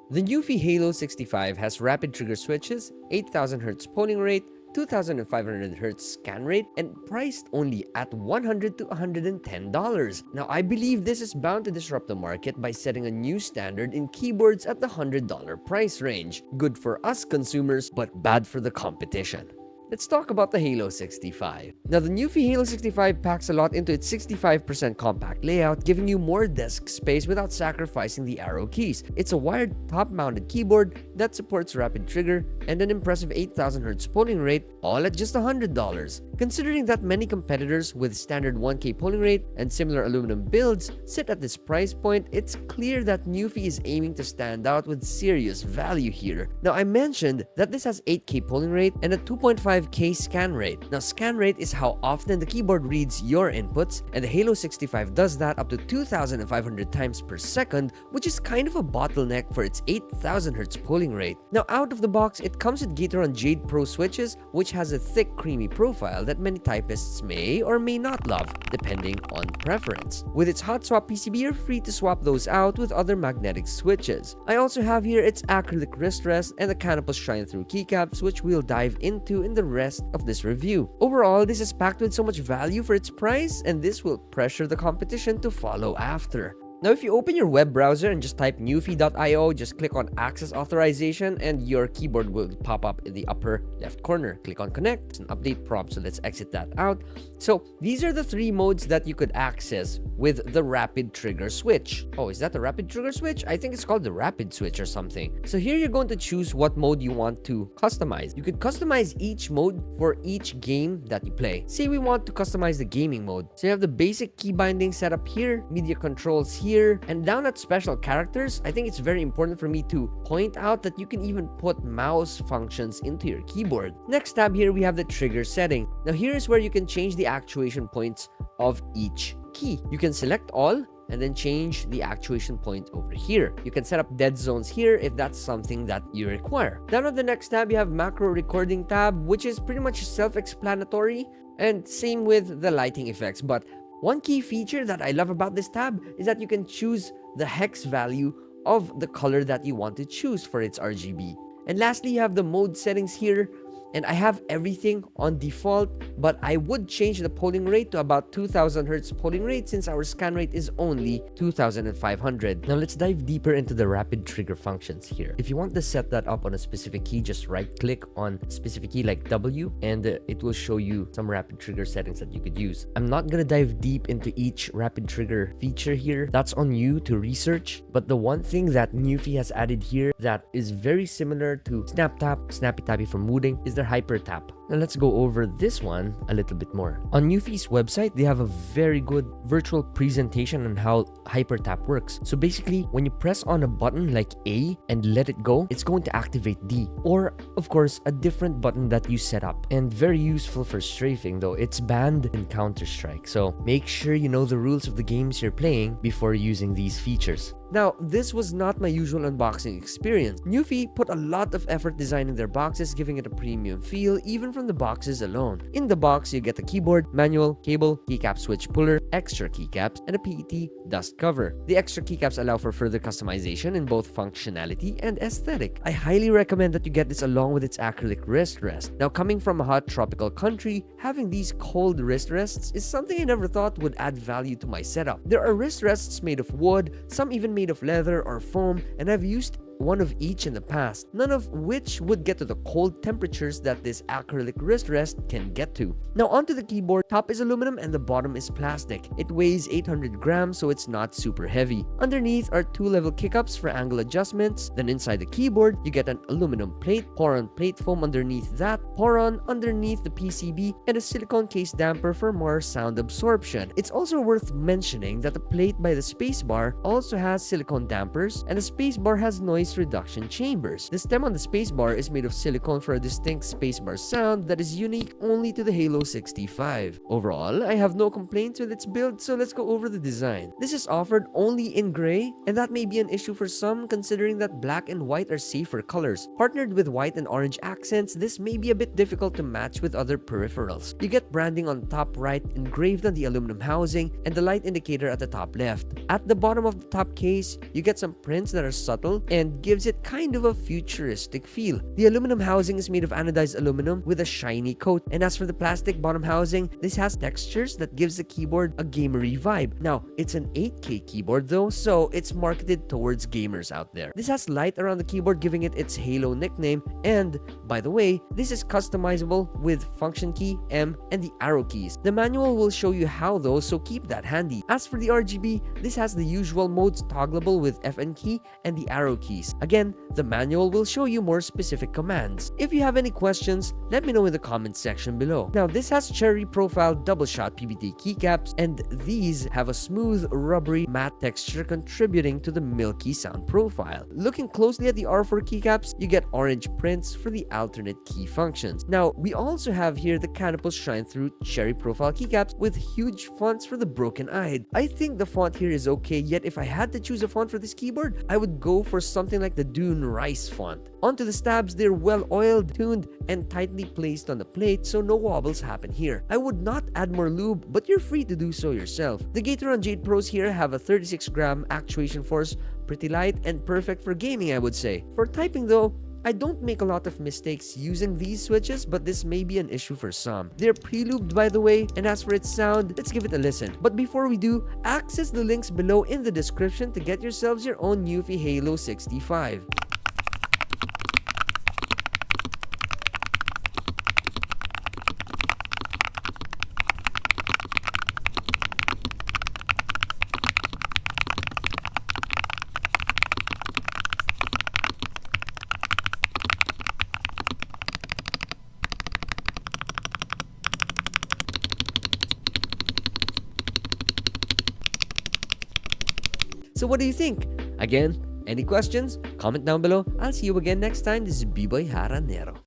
The Nuphy Halo65 has rapid trigger switches, 8000Hz polling rate, 2500Hz scan rate, and priced only at $100 to $110. Now, I believe this is bound to disrupt the market by setting a new standard in keyboards at the $100 price range. Good for us consumers, but bad for the competition. Let's talk about the Halo 65. Now, the Nuphy Halo 65 packs a lot into its 65% compact layout, giving you more desk space without sacrificing the arrow keys. It's a wired top-mounted keyboard that supports rapid trigger and an impressive 8000Hz polling rate, all at just $100. Considering that many competitors with standard 1K polling rate and similar aluminum builds sit at this price point, it's clear that Nuphy is aiming to stand out with serious value here. Now, I mentioned that this has 8K polling rate and a 2.5K scan rate. Now, scan rate is how often the keyboard reads your inputs, and the Halo 65 does that up to 2500 times per second, which is kind of a bottleneck for its 8000Hz polling rate. Now, out of the box, it comes with Gateron Jade Pro switches, which has a thick, creamy profile that many typists may or may not love, depending on preference. With its hot swap PCB, you're free to swap those out with other magnetic switches. I also have here its acrylic wrist rest and the Canopus shine-through keycaps, which we'll dive into in the rest of this review. Overall, this is packed with so much value for its price, and this will pressure the competition to follow after. Now, if you open your web browser and just type nuphy.io, just click on Access Authorization and your keyboard will pop up in the upper left corner. Click on Connect. It's an update prompt, so let's exit that out. So, these are the three modes that you could access with the rapid trigger switch. Oh, is that the rapid trigger switch? I think it's called the rapid switch or something. So here you're going to choose what mode you want to customize. You could customize each mode for each game that you play. Say we want to customize the gaming mode. So you have the basic key binding set up here, media controls here, and down at special characters, I think it's very important for me to point out that you can even put mouse functions into your keyboard. Next tab here, we have the trigger setting. Now here is where you can change the actuation points of each key. You can select all and then change the actuation point over here. You can set up dead zones here if that's something that you require. Down on the next tab, you have macro recording tab, which is pretty much self-explanatory, and same with the lighting effects. But one key feature that I love about this tab is that you can choose the hex value of the color that you want to choose for its RGB. And lastly, you have the mode settings here. And I have everything on default, but I would change the polling rate to about 2000Hz polling rate since our scan rate is only 2500. Now let's dive deeper into the rapid trigger functions here. If you want to set that up on a specific key, just right click on a specific key like W and it will show you some rapid trigger settings that you could use. I'm not going to dive deep into each rapid trigger feature here. That's on you to research. But the one thing that Nuphy has added here that is very similar to Snap Tap, Snappy Tappy from Mooding is their Hypertap. Now let's go over this one a little bit more. On Nuphy's website, they have a very good virtual presentation on how Hypertap works. So basically, when you press on a button like A and let it go, it's going to activate D. Or, of course, a different button that you set up. And very useful for strafing, though it's banned in Counter-Strike. So make sure you know the rules of the games you're playing before using these features. Now, this was not my usual unboxing experience. Nuphy put a lot of effort designing their boxes, giving it a premium feel, even from the boxes alone. In the box, you get the keyboard, manual, cable, keycap switch puller, extra keycaps, and a PET dust cover. The extra keycaps allow for further customization in both functionality and aesthetic. I highly recommend that you get this along with its acrylic wrist rest. Now, coming from a hot tropical country, having these cold wrist rests is something I never thought would add value to my setup. There are wrist rests made of wood, some even made of leather or foam, and I've used one of each in the past, none of which would get to the cold temperatures that this acrylic wrist rest can get to. Now onto the keyboard, top is aluminum and the bottom is plastic. It weighs 800 grams, so it's not super heavy. Underneath are 2-level kickups for angle adjustments. Then inside the keyboard, you get an aluminum plate, Poron plate foam underneath that, Poron underneath the PCB, and a silicone case damper for more sound absorption. It's also worth mentioning that the plate by the spacebar also has silicone dampers, and the spacebar has noise reduction chambers. The stem on the spacebar is made of silicone for a distinct spacebar sound that is unique only to the Halo 65. Overall, I have no complaints with its build, so let's go over the design. This is offered only in gray, and that may be an issue for some considering that black and white are safer colors. Partnered with white and orange accents, this may be a bit difficult to match with other peripherals. You get branding on top right engraved on the aluminum housing and the light indicator at the top left. At the bottom of the top case, you get some prints that are subtle and keyboard gives it kind of a futuristic feel. The aluminum housing is made of anodized aluminum with a shiny coat, and as for the plastic bottom housing, this has textures that gives the keyboard a gamery vibe. Now, it's an 8K keyboard though, so it's marketed towards gamers out there. This has light around the keyboard, giving it its Halo nickname, and by the way, this is customizable with function key, M, and the arrow keys. The manual will show you how though, so keep that handy. As for the RGB, this has the usual modes toggleable with FN key and the arrow keys. Again, the manual will show you more specific commands. If you have any questions, let me know in the comment section below. Now, this has cherry profile double shot PBT keycaps, and these have a smooth, rubbery, matte texture contributing to the milky sound profile. Looking closely at the R4 keycaps, you get orange prints for the alternate key functions. Now, we also have here the Canopus shine-through cherry profile keycaps with huge fonts for the broken-eyed. I think the font here is okay, yet if I had to choose a font for this keyboard, I would go for something like the Dune Rice font. Onto the stabs, they're well oiled, tuned, and tightly placed on the plate so no wobbles happen here. I would not add more lube, but you're free to do so yourself. The Gateron Jade Pros here have a 36-gram actuation force, pretty light and perfect for gaming, I would say. For typing though, I don't make a lot of mistakes using these switches, but this may be an issue for some. They're pre-lubed by the way, and as for its sound, let's give it a listen. But before we do, access the links below in the description to get yourselves your own Nuphy Halo65. So what do you think? Again, any questions? Comment down below. I'll see you again next time. This is Biboyharanero.